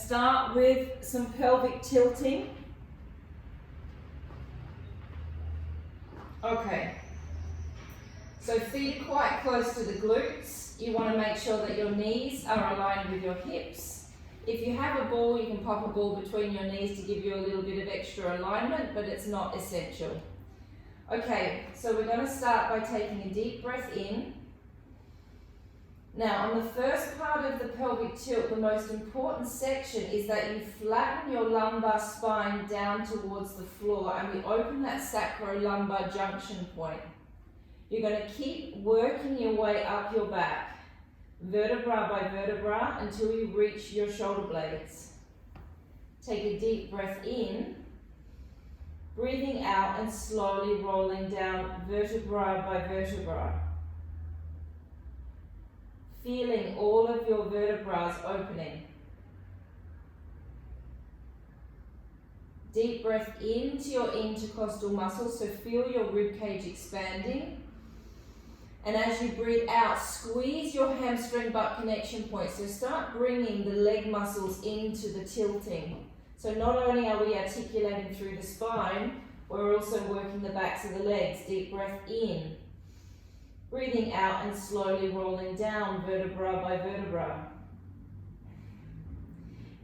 start with some pelvic tilting. Okay, so feet are quite close to the glutes. You want to make sure that your knees are aligned with your hips. If you have a ball, you can pop a ball between your knees to give you a little bit of extra alignment, but it's not essential. Okay, so we're going to start by taking a deep breath in. Now, on the first part of the pelvic tilt, the most important section is that you flatten your lumbar spine down towards the floor and we open that sacro-lumbar junction point. You're going to keep working your way up your back, vertebra by vertebra, until you reach your shoulder blades. Take a deep breath in, breathing out and slowly rolling down vertebra by vertebra. Feeling all of your vertebrae opening. Deep breath into your intercostal muscles, so feel your rib cage expanding. And as you breathe out, squeeze your hamstring butt connection point. So start bringing the leg muscles into the tilting. So not only are we articulating through the spine, we're also working the backs of the legs. Deep breath in. Breathing out and slowly rolling down vertebra by vertebra.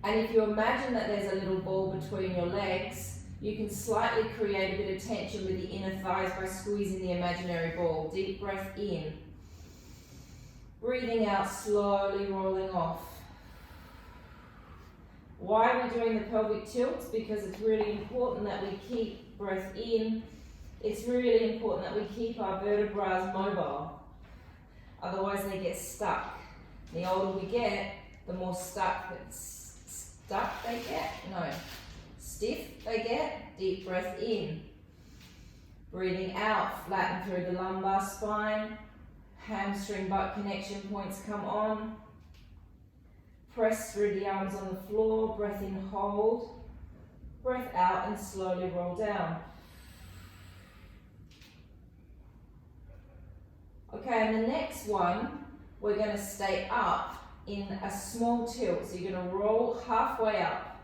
And if you imagine that there's a little ball between your legs, you can slightly create a bit of tension with the inner thighs by squeezing the imaginary ball. Deep breath in. Breathing out, slowly rolling off. Why are we doing the pelvic tilts? Because it's really important that we keep breath in. It's really important that we keep our vertebrae mobile. Otherwise they get stuck. The older we get, the more stiff they get. Deep breath in. Breathing out, flatten through the lumbar spine. Hamstring butt connection points come on. Press through the arms on the floor. Breath in, hold. Breath out and slowly roll down. Okay, and the next one, we're going to stay up in a small tilt. So you're going to roll halfway up.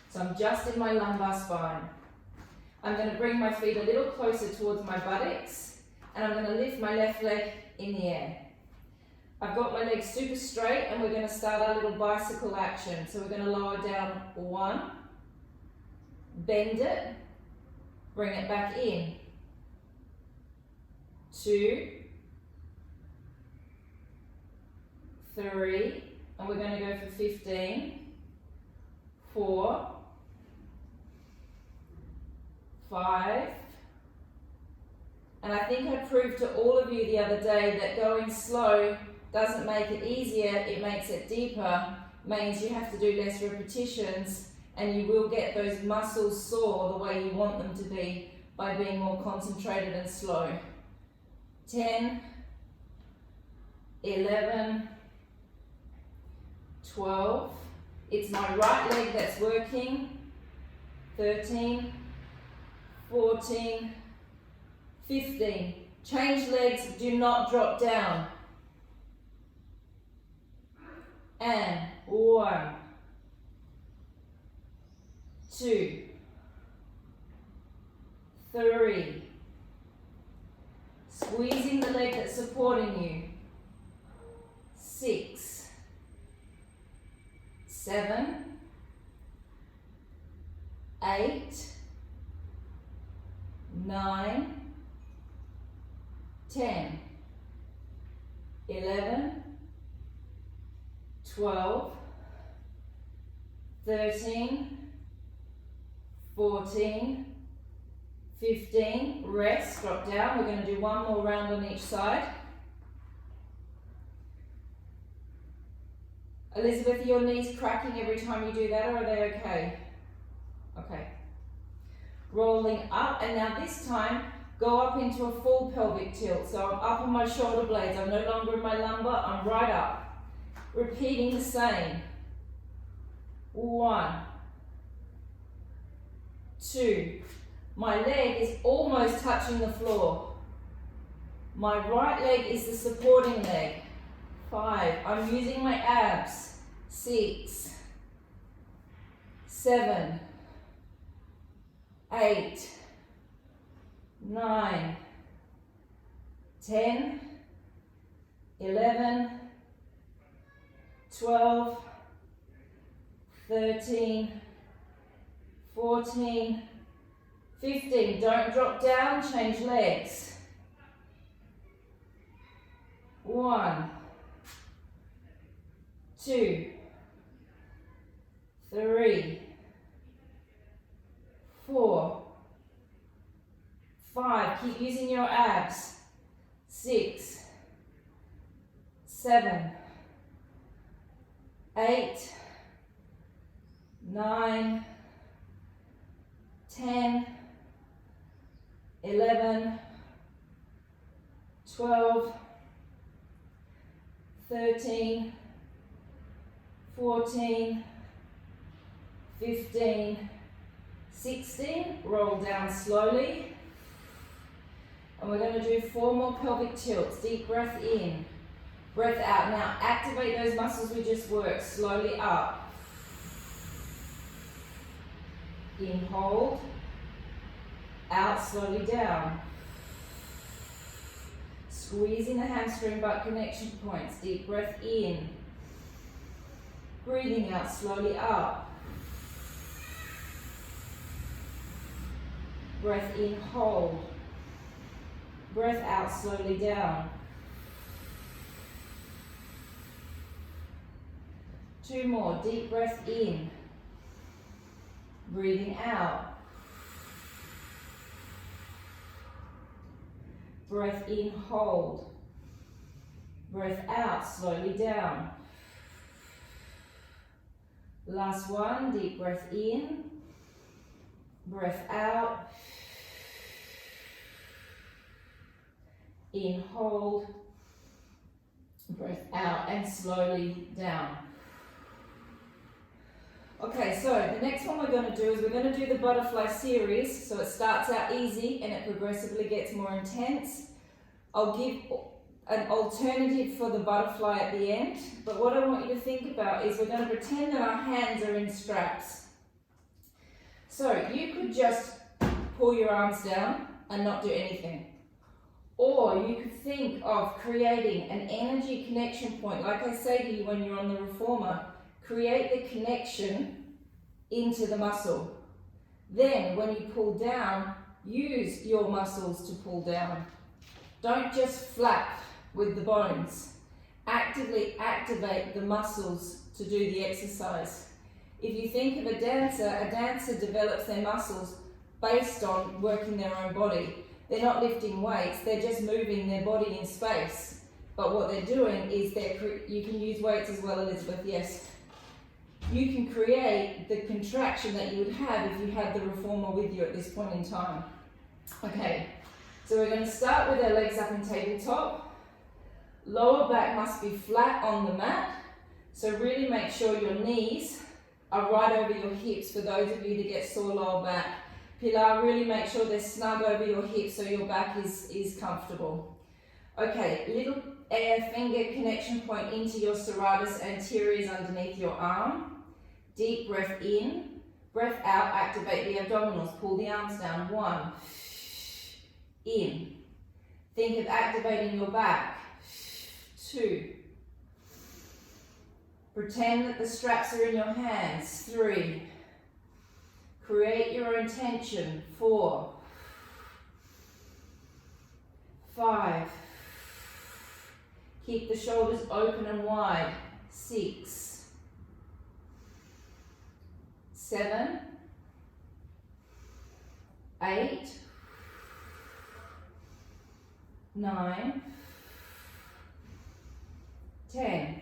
So I'm just in my lumbar spine. I'm going to bring my feet a little closer towards my buttocks, and I'm going to lift my left leg in the air. I've got my legs super straight, and we're going to start our little bicycle action. So we're going to lower down 1, bend it, bring it back in. 2, 3, and we're going to go for 15, 4, 5, and I think I proved to all of you the other day that going slow doesn't make it easier, it makes it deeper, means you have to do less repetitions and you will get those muscles sore the way you want them to be by being more concentrated and slow. 10, 11, 12, it's my right leg that's working, 13, 14, 15, change legs, do not drop down, and 1, 2, 3, squeezing the leg that's supporting you. 6, 7, 8, 9, 10, 11, 12, 13, 14, 15, rest, drop down. We're going to do one more round on each side. Elizabeth, are your knees cracking every time you do that, or are they okay? Okay. Rolling up, and now this time, go up into a full pelvic tilt. So I'm up on my shoulder blades. I'm no longer in my lumbar, I'm right up. Repeating the same. 1, 2. My leg is almost touching the floor. My right leg is the supporting leg. 5. I'm using my abs. 6, 7, 8, 9, 10, 11, 12, 13, 14, 15. Don't drop down, change legs. 1, 2, 3, 4, 5. Keep using your abs. 6, 7, 8, 9, 10, 11, 12, 13, 14, 15, 16. Roll down slowly. And we're going to do 4 more pelvic tilts. Deep breath in, breath out. Now activate those muscles we just worked. Slowly up. In, hold. Out, slowly down. Squeezing the hamstring butt connection points. Deep breath in. Breathing out, slowly up. Breath in, hold. Breath out, slowly down. 2 more. Deep breath in. Breathing out. Breath in, hold. Breath out, slowly down. Last one. Deep breath in. Breath out. In, hold, breath out, and slowly down. Okay, so the next one we're going to do is we're going to do the butterfly series. So it starts out easy and it progressively gets more intense. I'll give an alternative for the butterfly at the end, but what I want you to think about is we're going to pretend that our hands are in straps. So you could just pull your arms down and not do anything. Or you could think of creating an energy connection point. Like I say to you when you're on the reformer, create the connection into the muscle. Then when you pull down, use your muscles to pull down. Don't just flap with the bones. Actively activate the muscles to do the exercise. If you think of a dancer develops their muscles based on working their own body. They're not lifting weights, they're just moving their body in space. But what they're doing is you can use weights as well, Elizabeth, yes. You can create the contraction that you would have if you had the reformer with you at this point in time. Okay, so we're going to start with our legs up in tabletop. Lower back must be flat on the mat. So really make sure your knees are right over your hips for those of you that get sore lower back. Pilar, really make sure they're snug over your hips so your back is comfortable. Okay, little finger connection point into your serratus anteriors underneath your arm. Deep breath in, breath out, activate the abdominals, pull the arms down. 1, in. Think of activating your back. 2. Pretend that the straps are in your hands. 3. Create your intention. 4, 5. Keep the shoulders open and wide. 6, 7, 8, 9, 10.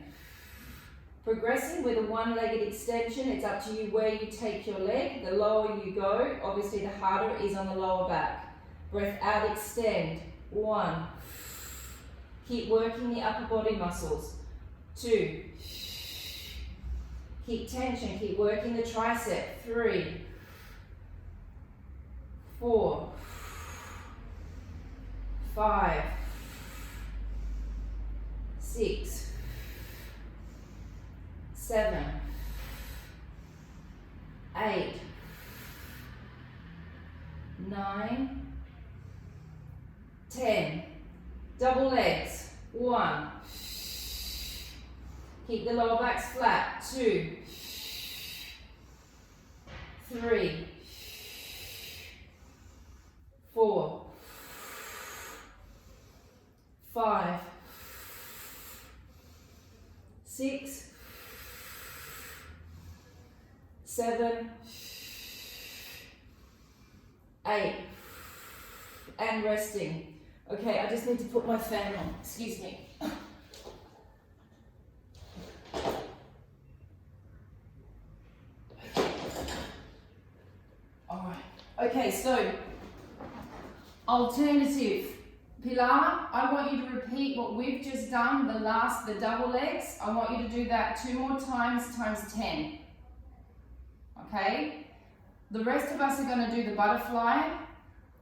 Progressing with a one-legged extension, it's up to you where you take your leg. The lower you go, obviously the harder it is on the lower back. Breath out, extend. 1. Keep working the upper body muscles. 2. Keep tension, keep working the tricep. 3, 4, 5, 6, 7, 8, 9, 10. Double legs. 1. Keep the lower backs flat. 2, 3, 4, 5, 6, 7, 8, and resting. Okay, I just need to put my fan on. Excuse me. Alright. Okay, so alternative. Pilar, I want you to repeat what we've just done, the double legs. I want you to do that 2 more times, times 10. Okay? The rest of us are going to do the butterfly.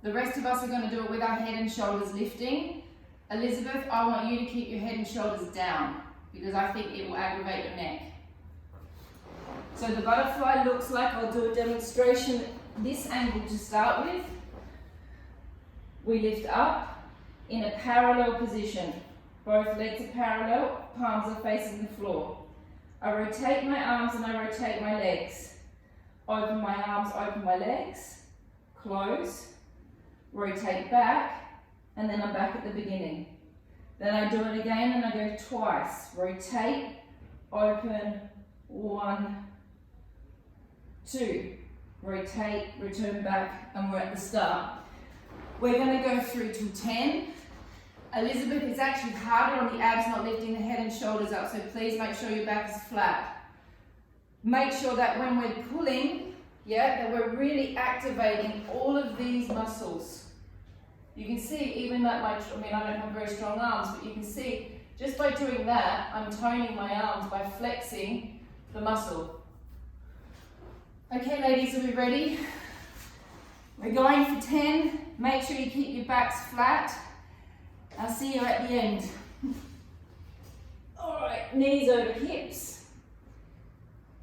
The rest of us are going to do it with our head and shoulders lifting. Elizabeth, I want you to keep your head and shoulders down because I think it will aggravate your neck. So the butterfly looks like, I'll do a demonstration this angle to start with. We lift up in a parallel position. Both legs are parallel, palms are facing the floor. I rotate my arms and I rotate my legs. Open my arms, open my legs, close, rotate back, and then I'm back at the beginning. Then I do it again and I go twice. Rotate, open, 1, 2. Rotate, return back, and we're at the start. We're going to go through till 10. Elizabeth, it's actually harder on the abs, not lifting the head and shoulders up, so please make sure your back is flat. Make sure that when we're pulling, that we're really activating all of these muscles. You can see even that I don't have very strong arms, but you can see just by doing that, I'm toning my arms by flexing the muscle. Okay, ladies, are we ready? We're going for 10. Make sure you keep your backs flat. I'll see you at the end. All right, knees over hips.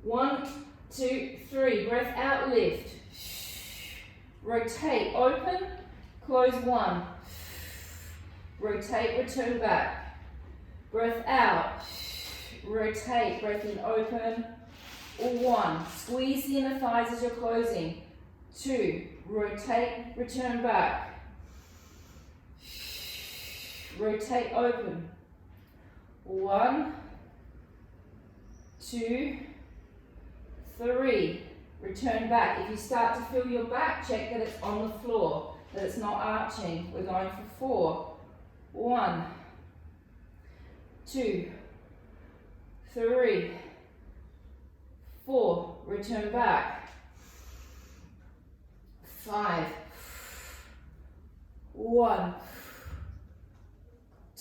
1, 2, 3. Breath out, lift. Rotate, open, close 1. Rotate, return back. Breath out. Rotate, breath in, open. 1. Squeeze the inner thighs as you're closing. 2. Rotate, return back. Rotate, open. 1, 2, 3. Return back. If you start to feel your back, check that it's on the floor, that it's not arching. We're going for 4. 1, 2, 3, 4. Return back. 5. 1,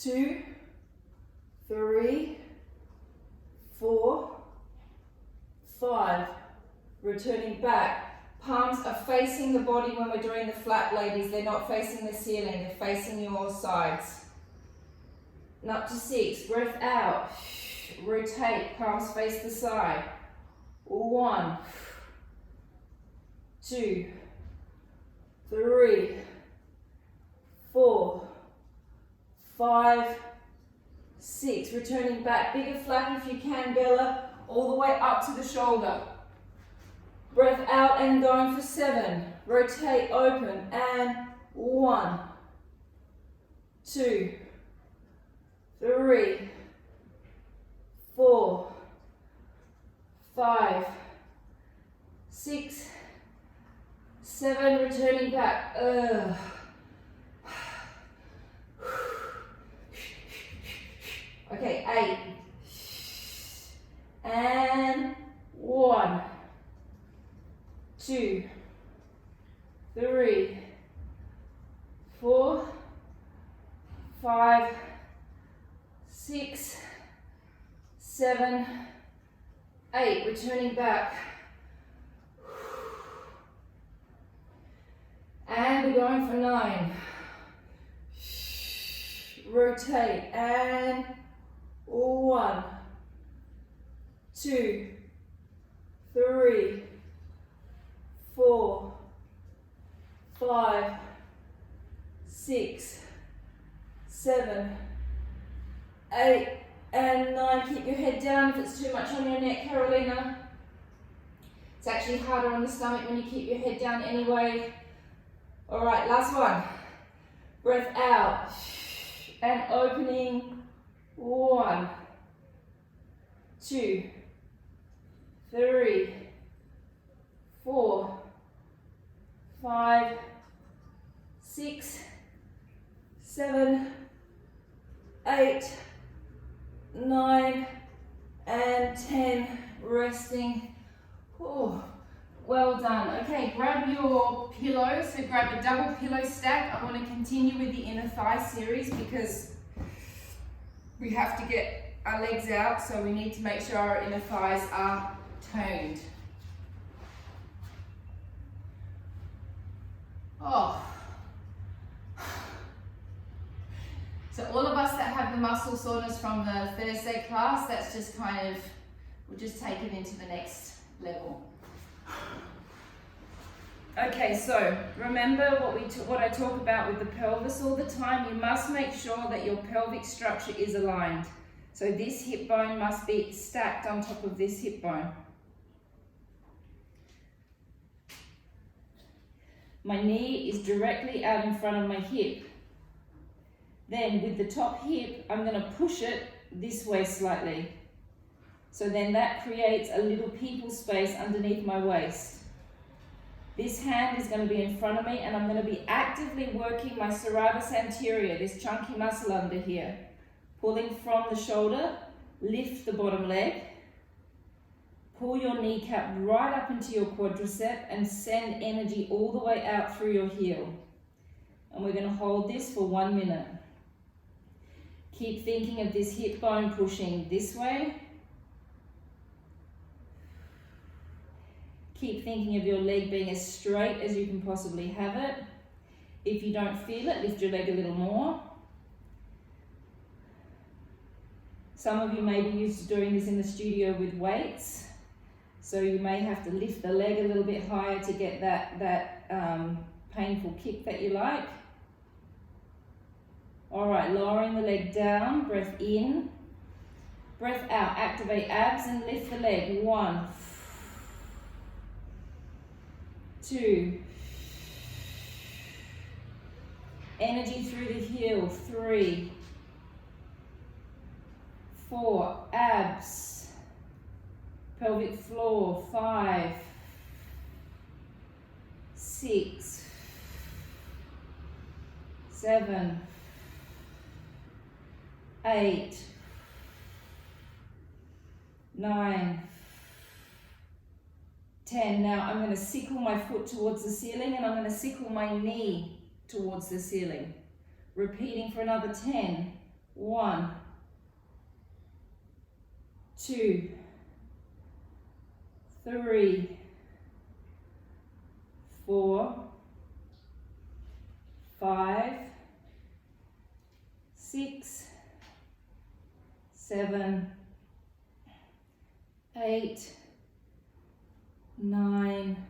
2, 3, 4, 5. Returning back. Palms are facing the body when we're doing the flat, ladies. They're not facing the ceiling, they're facing your sides. And up to 6. Breath out. Rotate. Palms face the side. 1, 2, 3, 4, 5, 6. Returning back. Bigger flap if you can, Bella. All the way up to the shoulder. Breath out and going for 7. Rotate, open, and 1, 2, 3, 4, 5, 6, 7. Returning back. Okay, 8. And 1, 2, 3, 4, 5, 6, 7, 8. Returning back. And we're going for 9. Rotate and 1, 2, 3, 4, 5, 6, 7, 8, and 9. Keep your head down if it's too much on your neck, Carolina. It's actually harder on the stomach when you keep your head down anyway. All right, last one. Breath out and opening. 1, 2, 3, 4, 5, 6, 7, 8, 9, and 10. Resting. Oh, well done. Okay, grab your pillow. So grab a double pillow stack. I want to continue with the inner thigh series because we have to get our legs out, so we need to make sure our inner thighs are toned. Oh. So all of us that have the muscle soreness from the Thursday class, that's just kind of, we'll just take it into the next level. Okay, so remember what I talk about with the pelvis all the time. You must make sure that your pelvic structure is aligned. So this hip bone must be stacked on top of this hip bone. My knee is directly out in front of my hip. Then with the top hip, I'm going to push it this way slightly. So then that creates a little people space underneath my waist. This hand is going to be in front of me, and I'm going to be actively working my serratus anterior, this chunky muscle under here. Pulling from the shoulder, lift the bottom leg, pull your kneecap right up into your quadricep and send energy all the way out through your heel. And we're going to hold this for 1 minute. Keep thinking of this hip bone pushing this way. Keep thinking of your leg being as straight as you can possibly have it. If you don't feel it, lift your leg a little more. Some of you may be used to doing this in the studio with weights, so you may have to lift the leg a little bit higher to get that painful kick that you like. All right, lowering the leg down, breath in, breath out, activate abs and lift the leg. 1, 2, energy through the heel. 3, 4, abs, pelvic floor. 5, 6, 7, 8, 9, 10. Now I'm going to sickle my foot towards the ceiling, and I'm going to sickle my knee towards the ceiling. Repeating for another 10. 1, 2, 3, 4, 5, 6, 7, 8, 9,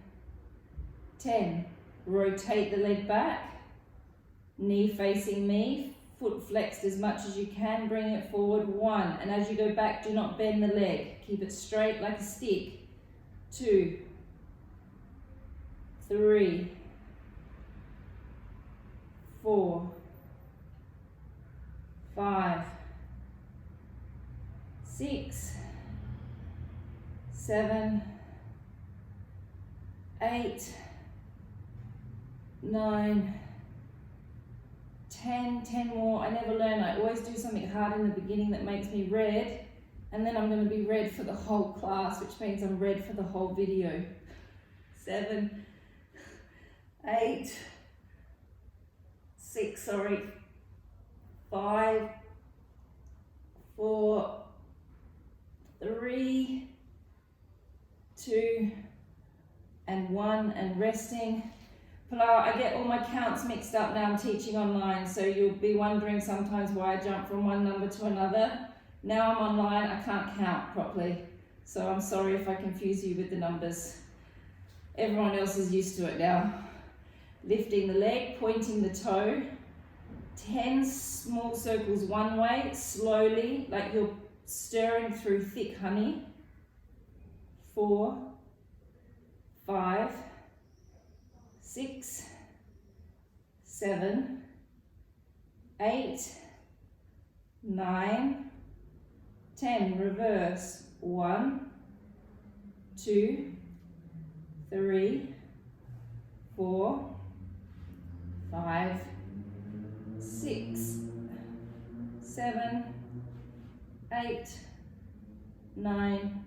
10. Rotate the leg back, knee facing me, foot flexed as much as you can, bring it forward. 1, and as you go back, do not bend the leg. Keep it straight like a stick. 2, 3, 4, 5, 6, 7, 8, 9, 10. 10 more. I never learn. I always do something hard in the beginning that makes me red, and then I'm going to be red for the whole class, which means I'm red for the whole video. 7, 8, 6, sorry, 5, 4, 3, 2, and 1, and resting. Pilar, I get all my counts mixed up now. I'm teaching online, so you'll be wondering sometimes why I jump from one number to another. Now I'm online, I can't count properly, so I'm sorry if I confuse you with the numbers. Everyone else is used to it now. Lifting the leg, pointing the toe. 10 small circles one way, slowly, like you're stirring through thick honey. 4, 5, 6, 7, 8, 9, 10. Reverse. 1, 2, 3, 4, 5, 6, 7, 8, 9,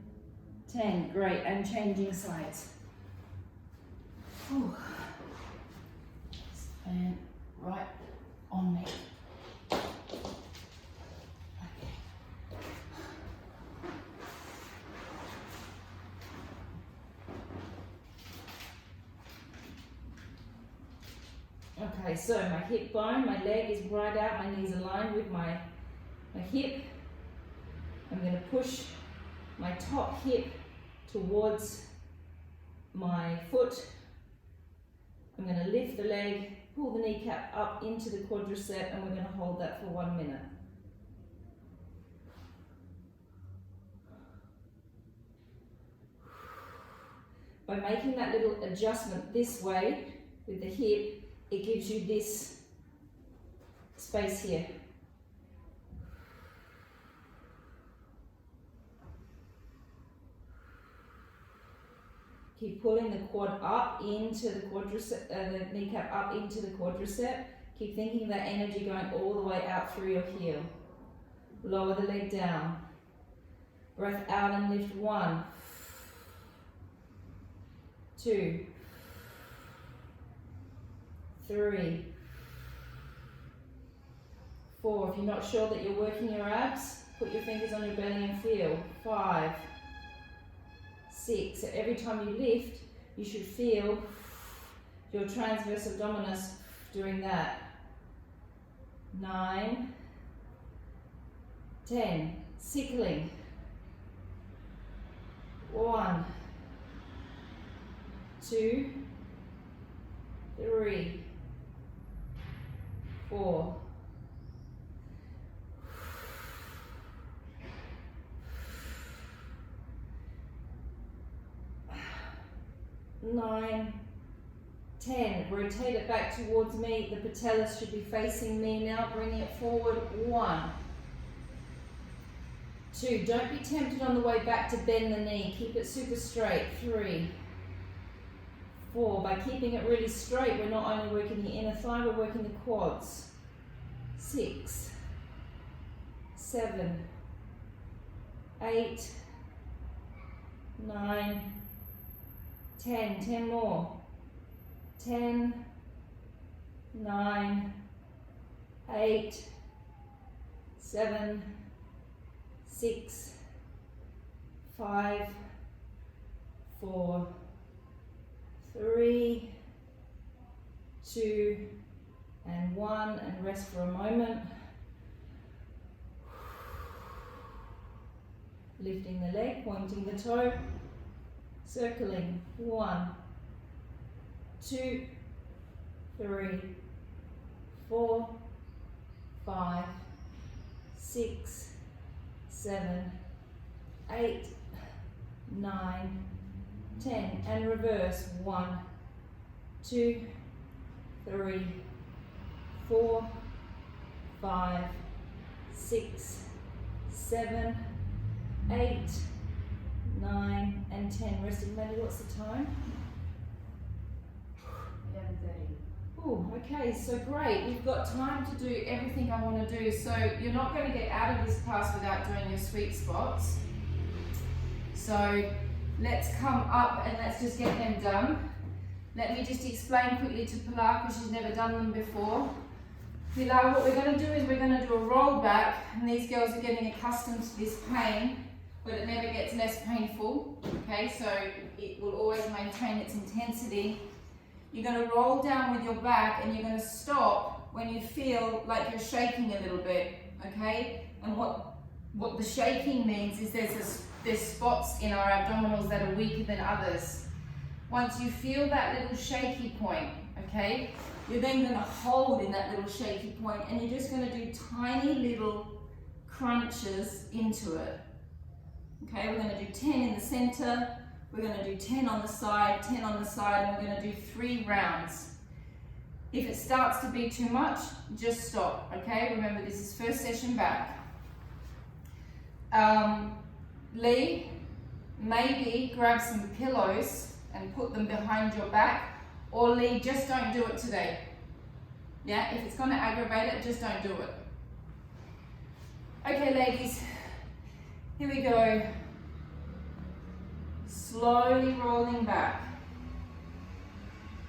10. Great, and changing sides. Whew. And right on me. Okay, so my hip bone, my leg is right out, my knees aligned with my hip. I'm going to push my top hip towards my foot. I'm going to lift the leg, pull the kneecap up into the quadricep, and we're going to hold that for 1 minute. By making that little adjustment this way with the hip, it gives you this space here. Keep pulling the quad up into the quadricep, the kneecap up into the quadricep. Keep thinking that energy going all the way out through your heel. Lower the leg down. Breath out and lift. 1, 2, 3, 4. If you're not sure that you're working your abs, put your fingers on your belly and feel. 5, 6. So every time you lift, you should feel your transverse abdominis doing that. 9, 10. Sickling. 1, 2, 3, 4, 9, 10. Rotate it back towards me. The patellas should be facing me now. Bring it forward. 1, 2. Don't be tempted on the way back to bend the knee. Keep it super straight. 3, 4. By keeping it really straight, we're not only working the inner thigh, we're working the quads. 6, 7, 8, 9, 10. 10 more. 10, 9, 8, 7, 6, 5, 4, 3, 2, and 1, and rest for a moment. Lifting the leg, pointing the toe, circling. 1, 2, 3, 4, 5, 6, 7, 8, 9, 10, and reverse. 1, 2, 3, 4, 5, 6, 7, 8, 9, and 10. Resting belly. What's the time? 11:30. Oh, okay, so great. We've got time to do everything I want to do. So you're not going to get out of this class without doing your sweet spots. So let's come up and let's just get them done. Let me just explain quickly to Pilar, because she's never done them before. Pilar, what we're going to do is we're going to do a roll back, and these girls are getting accustomed to this pain, but it never gets less painful. Okay, so it will always maintain its intensity. You're going to roll down with your back, and you're going to stop when you feel like you're shaking a little bit. Okay, and what the shaking means is there's spots in our abdominals that are weaker than others. Once you feel that little shaky point, okay, you're then going to hold in that little shaky point, and you're just going to do tiny little crunches into it. Okay, we're going to do 10 in the center, we're going to do 10 on the side, 10 on the side, and we're going to do 3 rounds. If it starts to be too much, just stop, okay? Remember, this is first session back. Lee, maybe grab some pillows and put them behind your back, or Lee, just don't do it today. Yeah, if it's going to aggravate it, just don't do it. Okay, ladies, here we go. Slowly rolling back.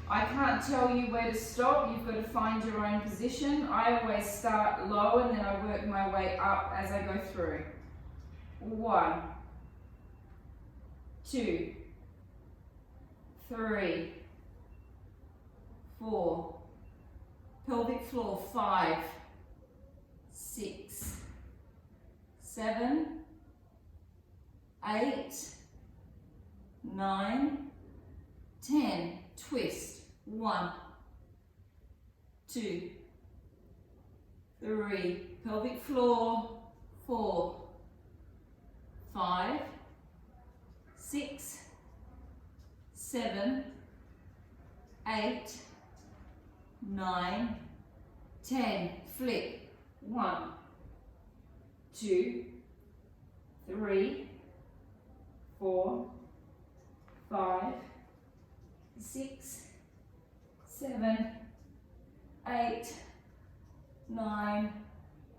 I can't tell you where to stop, you've got to find your own position. I always start low and then I work my way up as I go through. 1, 2, 3, 4, pelvic floor 5, 6, 7, 8, 9, 10, twist. 1, 2, 3, pelvic floor 4, 5, 6, 7, 8, 9, 10, flip. 1, 2, 3, 4, 5, 6, 7, 8, 9,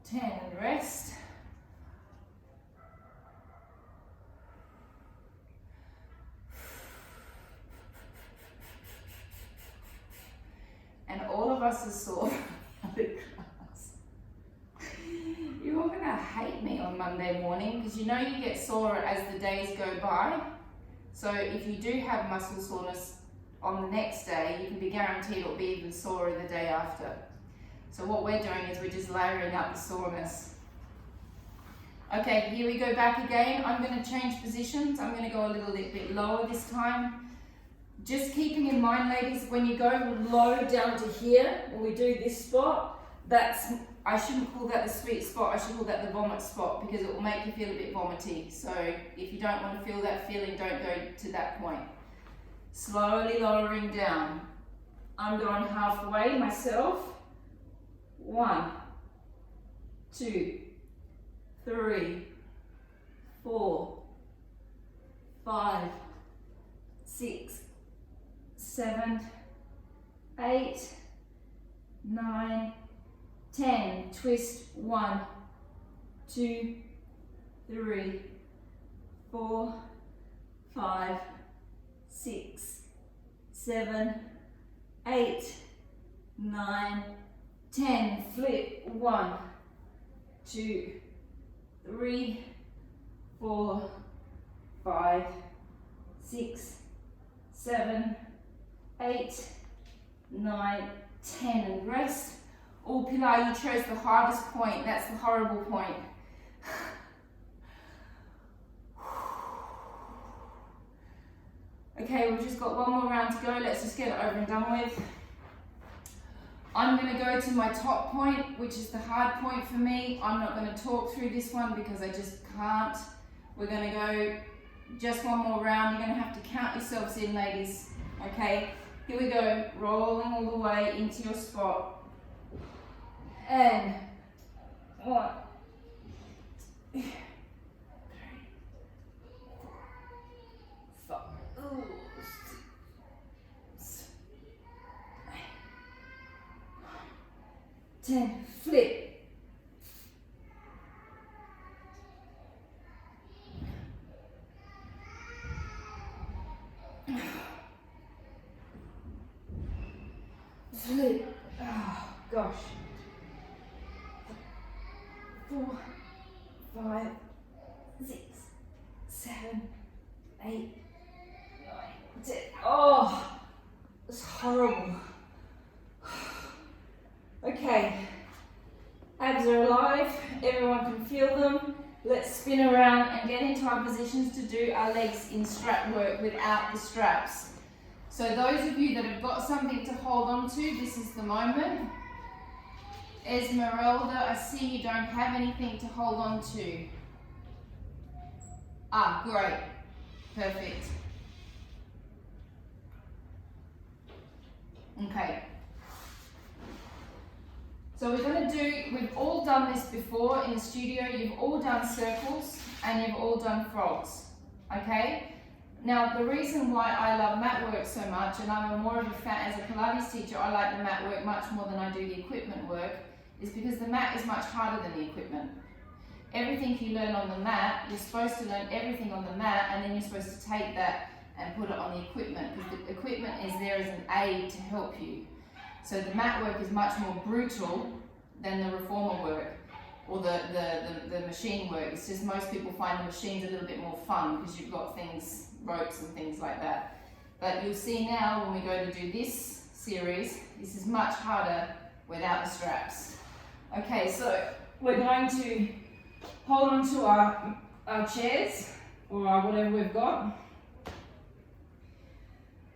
10, and rest. And all of us are sore from the class. You're all gonna hate me on Monday morning because you know you get sore as the days go by. So if you do have muscle soreness on the next day, you can be guaranteed it'll be even sorer the day after. So what we're doing is we're just layering up the soreness. Okay, here we go back again. I'm going to change positions. I'm going to go a little bit lower this time. Just keeping in mind, ladies, when you go low down to here, when we do this spot, I shouldn't call that the sweet spot, I should call that the vomit spot because it will make you feel a bit vomity. So if you don't want to feel that feeling, don't go to that point. Slowly lowering down. I'm going halfway myself. 1, 2, 3, 4, 5, 6, 7, 8, 9, 10. Twist. 1, 2, 3, 4, 5, 6, 7, 8, 9, 10. Flip. 1, 2, 3, 4, 5, 6, 7, 8, 9, 10. And rest. Oh, Pilar, you chose the hardest point. That's the horrible point. Okay, we've just got one more round to go. Let's just get it over and done with. I'm going to go to my top point, which is the hard point for me. I'm not going to talk through this one because I just can't. We're going to go just one more round. You're going to have to count yourselves in, ladies. Okay, here we go. Rolling all the way into your spot. And 1, 2, 3, 4, 5, 6, 7, 8, 9, 10. Flip. Flip. Oh gosh. 4, 5, 6, 7, 8, 9, 10. Oh, it's horrible. Okay, abs are alive, everyone can feel them. Let's spin around and get into our positions to do our legs in strap work without the straps. So those of you that have got something to hold on to, this is the moment. Esmeralda, I see you don't have anything to hold on to. Ah, great. Perfect. Okay. So we're going to do, we've all done this before in the studio, you've all done circles and you've all done frogs, okay? Now the reason why I love mat work so much, and I'm more of a fan, as a Pilates teacher, I like the mat work much more than I do the equipment work, is because the mat is much harder than the equipment. Everything you learn on the mat, you're supposed to learn everything on the mat, and then you're supposed to take that and put it on the equipment, because the equipment is there as an aid to help you. So the mat work is much more brutal than the reformer work, or the machine work. It's just most people find the machines a little bit more fun because you've got things, ropes and things like that. But you'll see now when we go to do this series, this is much harder without the straps. Okay, so we're going to hold on to our chairs, or our whatever we've got.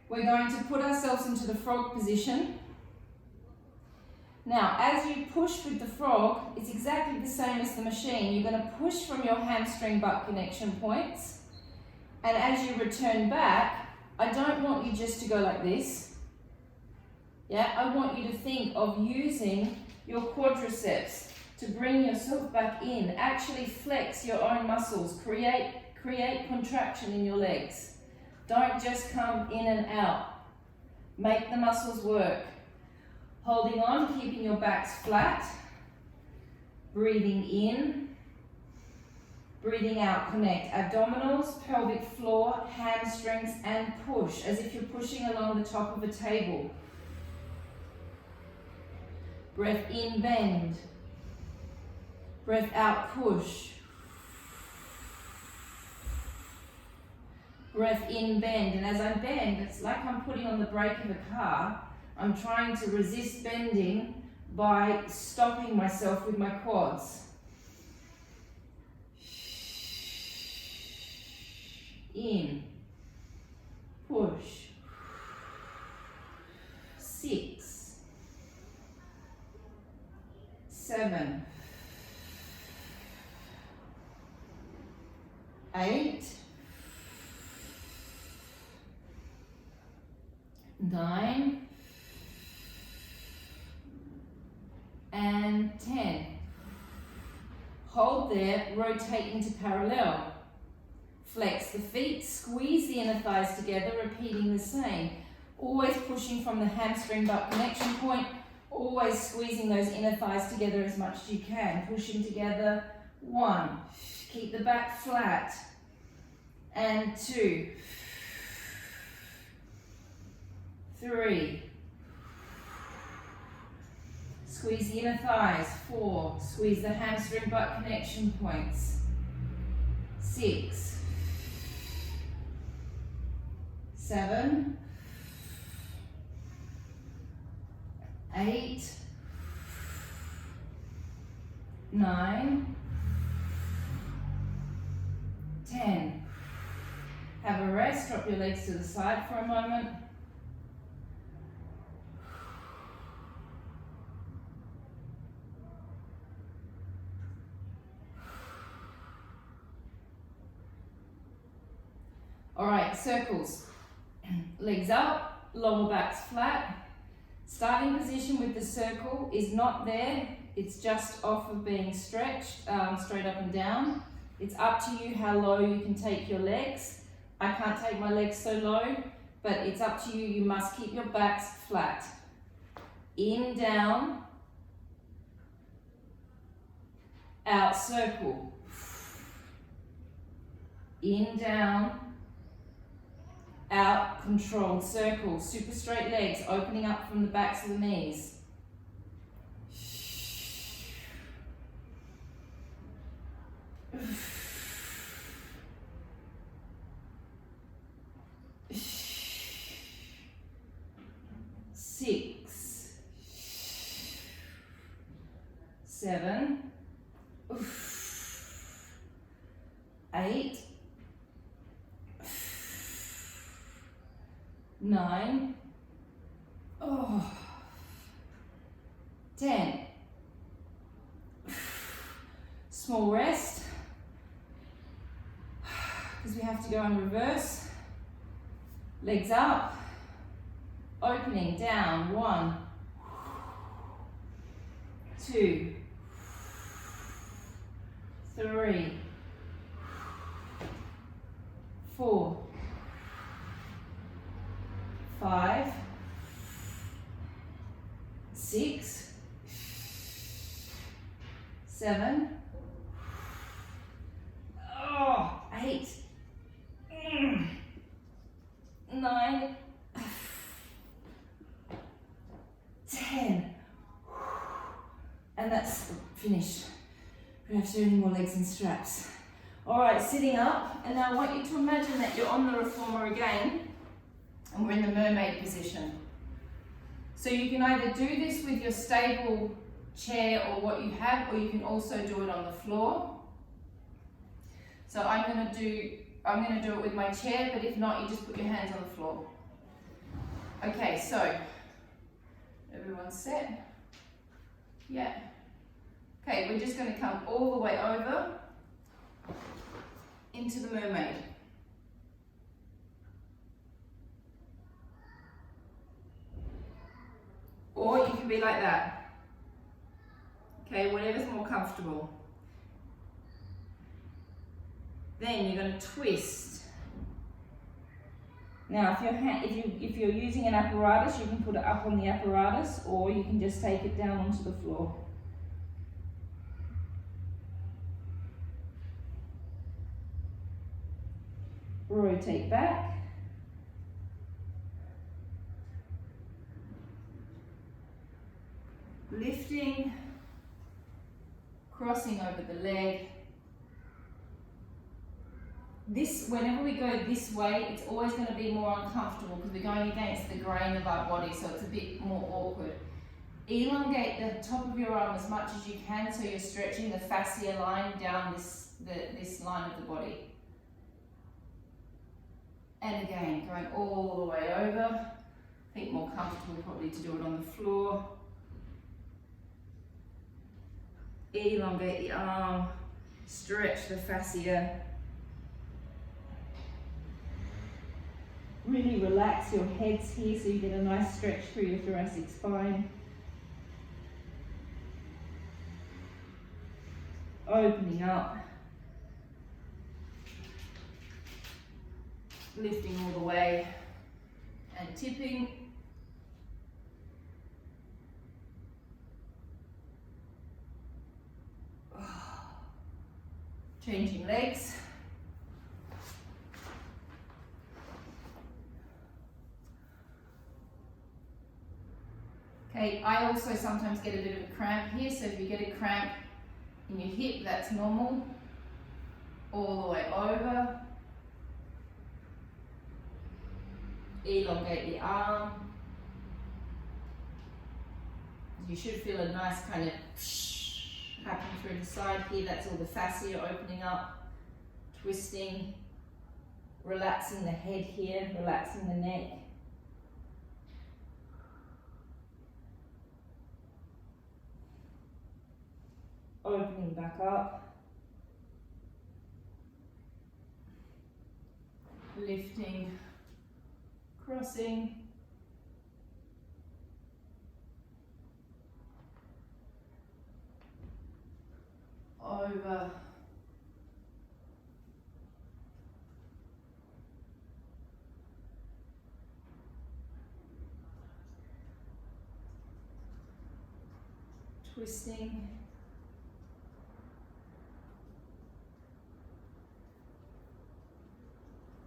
We're going to put ourselves into the frog position. Now, as you push with the frog, it's exactly the same as the machine. You're going to push from your hamstring butt connection points, and as you return back, I don't want you just to go like this. Yeah, I want you to think of using your quadriceps to bring yourself back in. Actually flex your own muscles, create contraction in your legs. Don't just come in and out. Make the muscles work. Holding on, keeping your backs flat. Breathing in. Breathing out, connect abdominals, pelvic floor, hamstrings, and push, as if you're pushing along the top of a table. Breath in, bend. Breath out, push. Breath in, bend. And as I bend, it's like I'm putting on the brake of a car. I'm trying to resist bending by stopping myself with my quads. In, push, 6, 7, 8, 9, and 10. Hold there, rotate into parallel. Flex the feet, squeeze the inner thighs together, repeating the same. Always pushing from the hamstring butt connection point, always squeezing those inner thighs together as much as you can. Pushing together, 1. Keep the back flat. And 2. 3. Squeeze the inner thighs, 4. Squeeze the hamstring butt connection points. 6. 7, 8, 9, 10. Have a rest, drop your legs to the side for a moment. All right, circles. Legs up, lower back's flat. Starting position with the circle is not there. It's just off of being stretched, straight up and down. It's up to you how low you can take your legs. I can't take my legs so low, but it's up to you. You must keep your backs flat. In, down, out, circle. In, down, out, controlled circle. Super straight legs, opening up from the backs of the knees. Six, 7, 8, 9, 10. Small rest, because we have to go in reverse. Legs up, opening down, 1, 2, 3, 4, 5, 6, 7, 8, 9, 10. And that's finished. We don't have to do any more legs and straps. All right, sitting up, and now I want you to imagine that you're on the reformer again, and we're in the mermaid position. So you can either do this with your stable chair or what you have, or you can also do it on the floor. So I'm gonna do it with my chair, but if not, you just put your hands on the floor. Okay, so everyone's set? Yeah. Okay, we're just gonna come all the way over into the mermaid. Or you can be like that. Okay, whatever's more comfortable. Then you're going to twist. Now, if you're using an apparatus, you can put it up on the apparatus, or you can just take it down onto the floor. Rotate back. Lifting, crossing over the leg. Whenever we go this way, it's always going to be more uncomfortable because we're going against the grain of our body, so it's a bit more awkward. Elongate the top of your arm as much as you can, so you're stretching the fascia line down this line of the body. And again, going all the way over. I think more comfortable probably to do it on the floor. Elongate the arm, stretch the fascia. Really relax your heads here so you get a nice stretch through your thoracic spine. Opening up. Lifting all the way and tipping. Changing legs. Okay, I also sometimes get a bit of a cramp here, so if you get a cramp in your hip, that's normal. All the way over. Elongate the arm. You should feel a nice kind of happening through the side here. That's all the fascia opening up, twisting, relaxing the head here, relaxing the neck. Opening back up, lifting, crossing, over, twisting,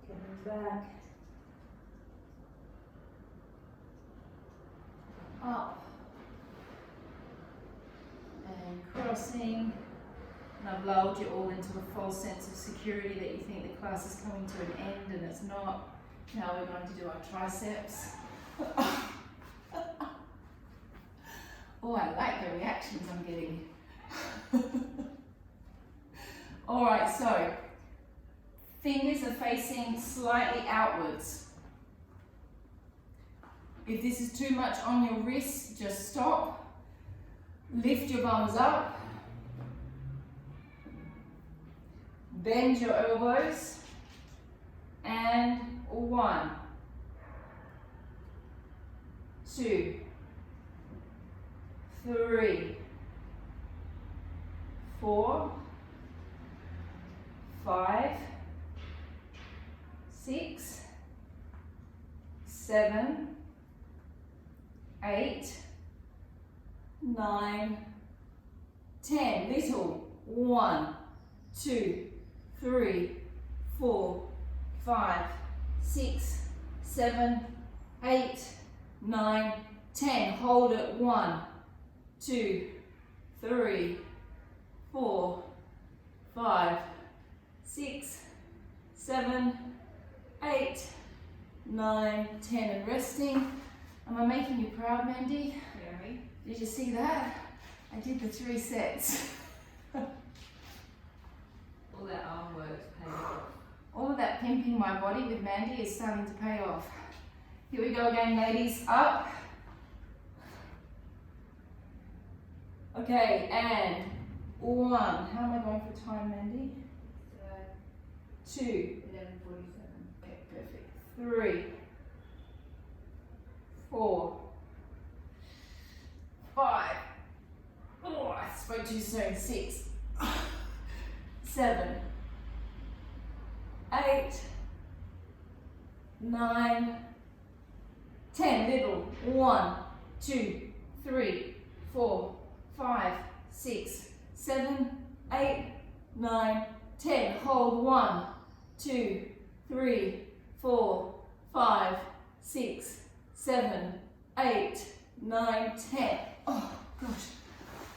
coming back, up, and crossing. And I've lulled you all into a false sense of security that you think the class is coming to an end, and it's not. Now we're going to do our triceps. Oh, I like the reactions I'm getting. All right, so fingers are facing slightly outwards. If this is too much on your wrists, just stop. Lift your bums up. Bend your elbows. And 1, 2, 3, 4, 5, 6, 7, 8, 9, 10. Little. 1, 2, 3, 4, 5, 6, 7, 8, 9, 10. Hold it. 1, 2, 3, 4, 5, 6, 7, 8, 9, 10. And resting. Am I making you proud, Mandy? Very. Did you see that? I did the 3 sets. All that arm work's paid off. All of that pimping my body with Mandy is starting to pay off. Here we go again, ladies. Up. Okay, and 1. How am I going for time, Mandy? 2. 11:47. Okay, perfect. 3. 4. 5. Oh, I spoke too soon. 6. 7. 8. 9. 10. Little. 1, 2, 3, 4, 5, 6, 7, 8, 9, 10. Hold. 1, 2, 3, 4, 5, 6, 7, 8, 9, 10. Oh gosh,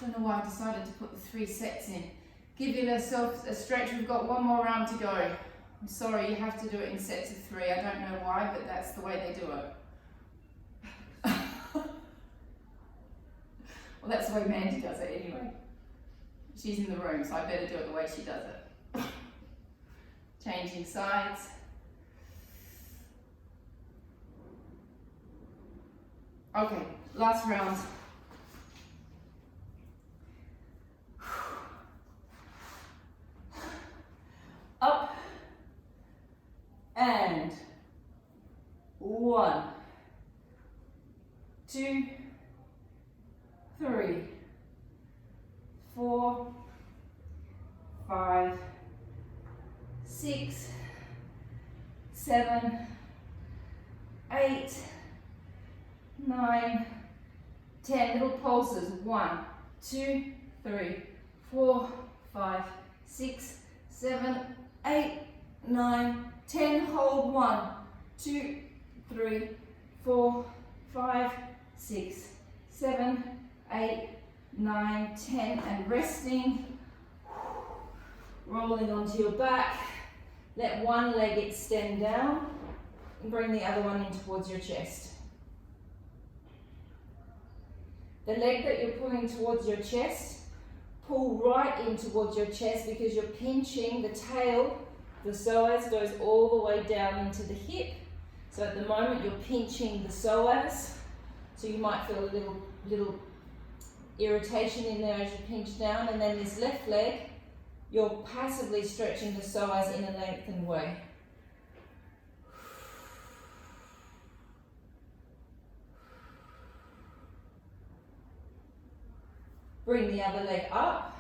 don't know why I decided to put the 3 sets in. Give yourself a stretch. We've got 1 more round to go. I'm sorry, you have to do it in sets of 3. I don't know why, but that's the way they do it. Well, that's the way Mandy does it anyway. She's in the room, so I better do it the way she does it. Changing sides. Okay, last round. Up and 1, 2, 3, 4, 5, 6, 7, 8, 9, 10. Little pulses. 1, 2, 3, 4, 5, 6, 7, 8, 9, 10. Hold. 1, 2, 3, 4, 5, 6, 7, 8, 9, 10. And resting. Rolling onto your back. Let one leg extend down and bring the other one in towards your chest. The leg that you're pulling towards your chest, pull right in towards your chest because you're pinching the tail. The psoas goes all the way down into the hip. So at the moment you're pinching the psoas. So you might feel a little irritation in there as you pinch down. And then this left leg, you're passively stretching the psoas in a lengthened way. Bring the other leg up.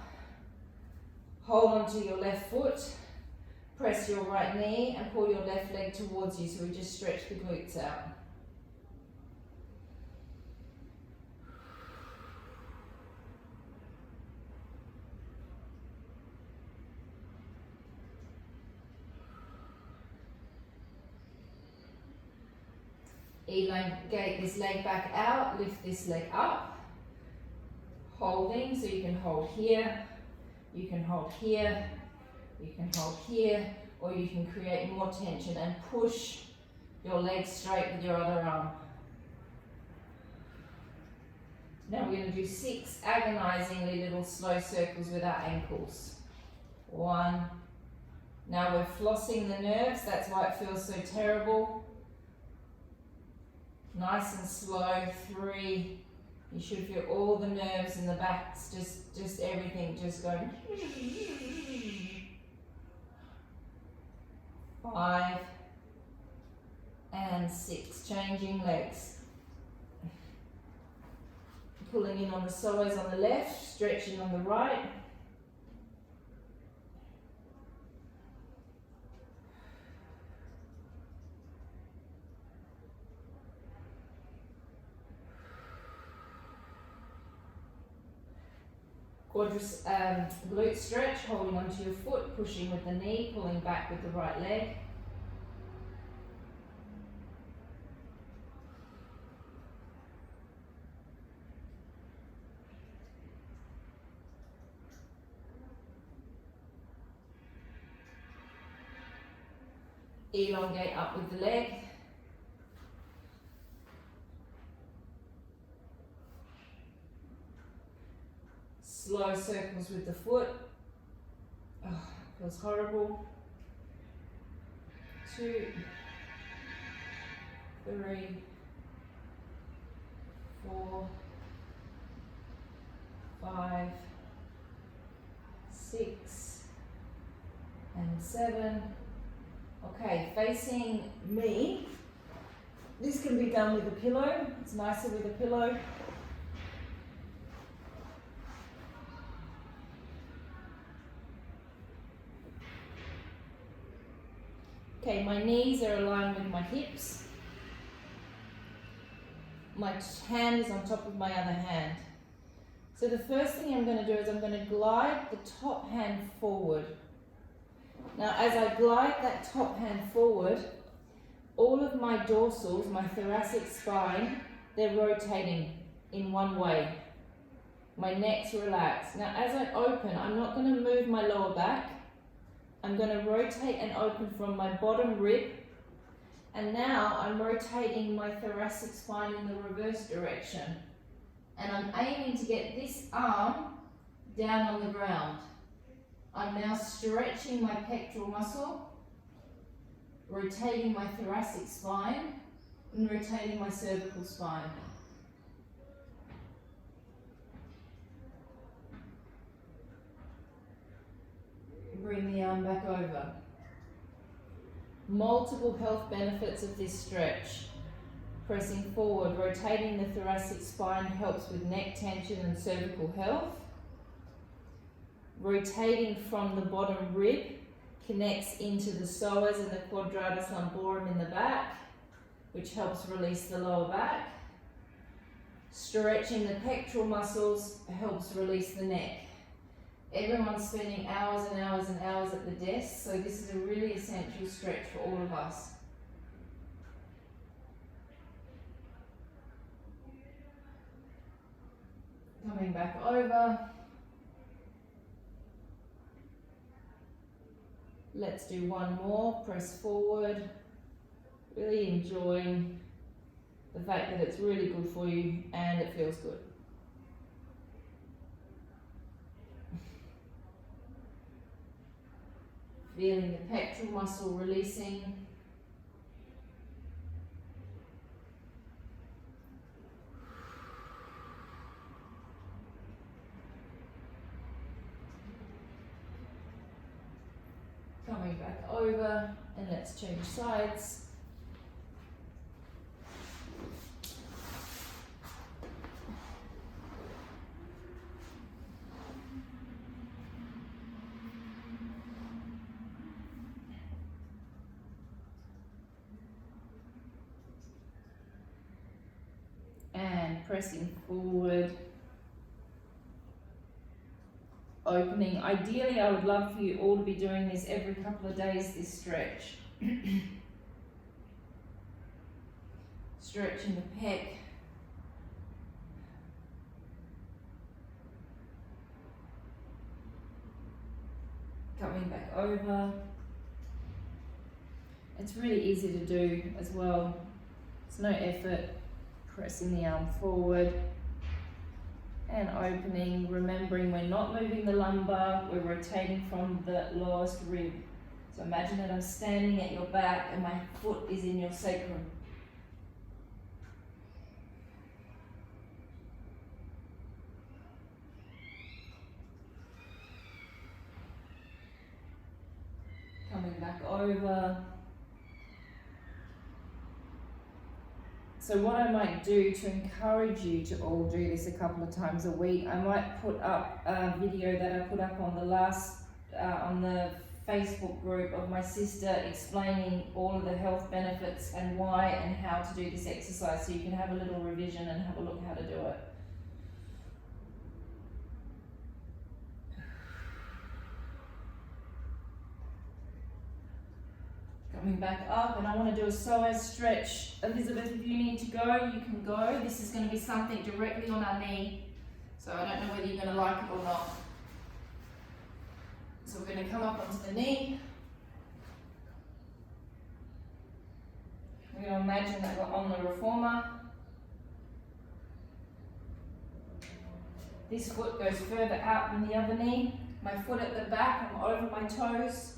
Hold onto your left foot. Press your right knee and pull your left leg towards you, so we just stretch the glutes out. Elongate this leg back out, lift this leg up. Holding, so you can hold here, you can hold here, you can hold here, or you can create more tension and push your leg straight with your other arm. Now we're going to do 6 agonizingly little slow circles with our ankles. 1. Now we're flossing the nerves, that's why it feels so terrible. Nice and slow. 3. You should feel all the nerves in the back, just everything just going. 5 and 6. Changing legs. Pulling in on the psoas on the left, stretching on the right. Glute stretch, holding onto your foot, pushing with the knee, pulling back with the right leg. Elongate up with the leg. Slow circles with the foot. Oh, feels horrible. 2, 3, 4, 5, 6, and 7. Okay, facing me. This can be done with a pillow. It's nicer with a pillow. Okay, my knees are aligned with my hips. My hand is on top of my other hand. So the first thing I'm going to do is I'm going to glide the top hand forward. Now as I glide that top hand forward, all of my dorsals, my thoracic spine, they're rotating in one way. My neck's relaxed. Now as I open, I'm not going to move my lower back. I'm going to rotate and open from my bottom rib, and now I'm rotating my thoracic spine in the reverse direction, and I'm aiming to get this arm down on the ground. I'm now stretching my pectoral muscle, rotating my thoracic spine, and rotating my cervical spine. Bring the arm back over. Multiple health benefits of this stretch. Pressing forward, rotating the thoracic spine helps with neck tension and cervical health. Rotating from the bottom rib connects into the psoas and the quadratus lumborum in the back, which helps release the lower back. Stretching the pectoral muscles helps release the neck. Everyone's spending hours and hours and hours at the desk, so this is a really essential stretch for all of us. Coming back over. Let's do one more. Press forward. Really enjoying the fact that it's really good for you and it feels good. Feeling the pectoral muscle releasing. Coming back over, and let's change sides. Pressing forward, opening. Ideally, I would love for you all to be doing this every couple of days, this stretch. Stretching the pec. Coming back over. It's really easy to do as well. It's no effort. Pressing the arm forward and opening, remembering we're not moving the lumbar, we're rotating from the lowest rib. So imagine that I'm standing at your back and my foot is in your sacrum. over. So what I might do to encourage you to all do this a couple of times a week, I might put up a video that I put up on the last, on the Facebook group of my sister explaining all of the health benefits and why and how to do this exercise, so you can have a little revision and have a look how to do it. Coming back up, and I want to do a psoas stretch. Elizabeth, if you need to go, you can go. This is going to be something directly on our knee, so I don't know whether you're going to like it or not. So we're going to come up onto the knee. We're going to imagine that we're on the reformer. This foot goes further out than the other knee. My foot at the back, I'm over my toes.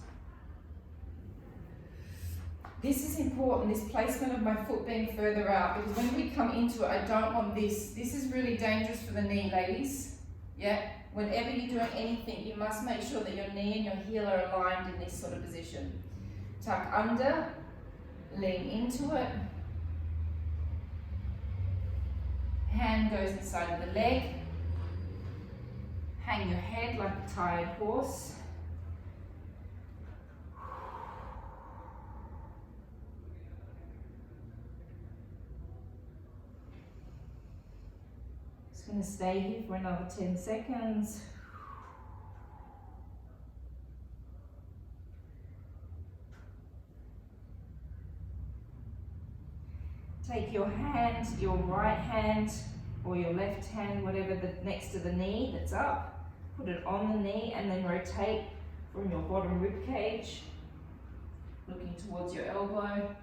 This is important, this placement of my foot being further out, because when we come into it, I don't want this. This is really dangerous for the knee, ladies. Yeah? Whenever you're doing anything, you must make sure that your knee and your heel are aligned in this sort of position. Tuck under, lean into it. Hand goes inside of the leg. Hang your head like a tired horse. Just going to stay here for another 10 seconds. Take your hand, your right hand or your left hand, whatever next to the knee that's up, put it on the knee and then rotate from your bottom rib cage, looking towards your elbow.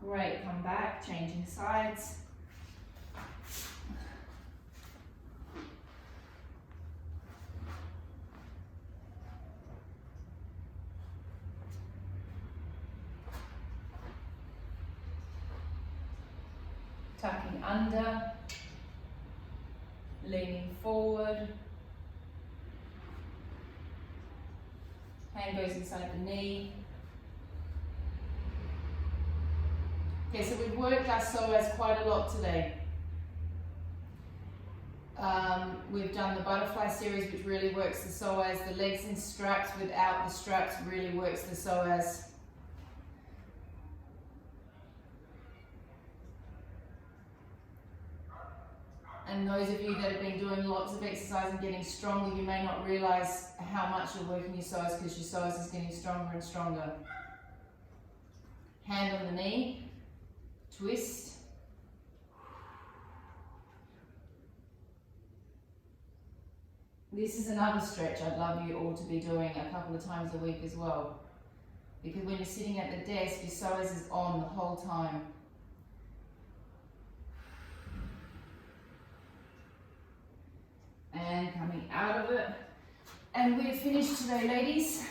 Great, come back, changing sides. Tucking under, leaning forward. Hand goes inside the knee. Okay, so we've worked our psoas quite a lot today. We've done the butterfly series, which really works the psoas. The legs in straps without the straps really works the psoas. And those of you that have been doing lots of exercise and getting stronger, you may not realize how much you're working your psoas, because your psoas is getting stronger and stronger. Hand on the knee, twist. This is another stretch I'd love you all to be doing a couple of times a week as well. Because when you're sitting at the desk, your psoas is on the whole time. And coming out of it. And we're finished today, ladies.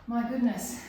My goodness.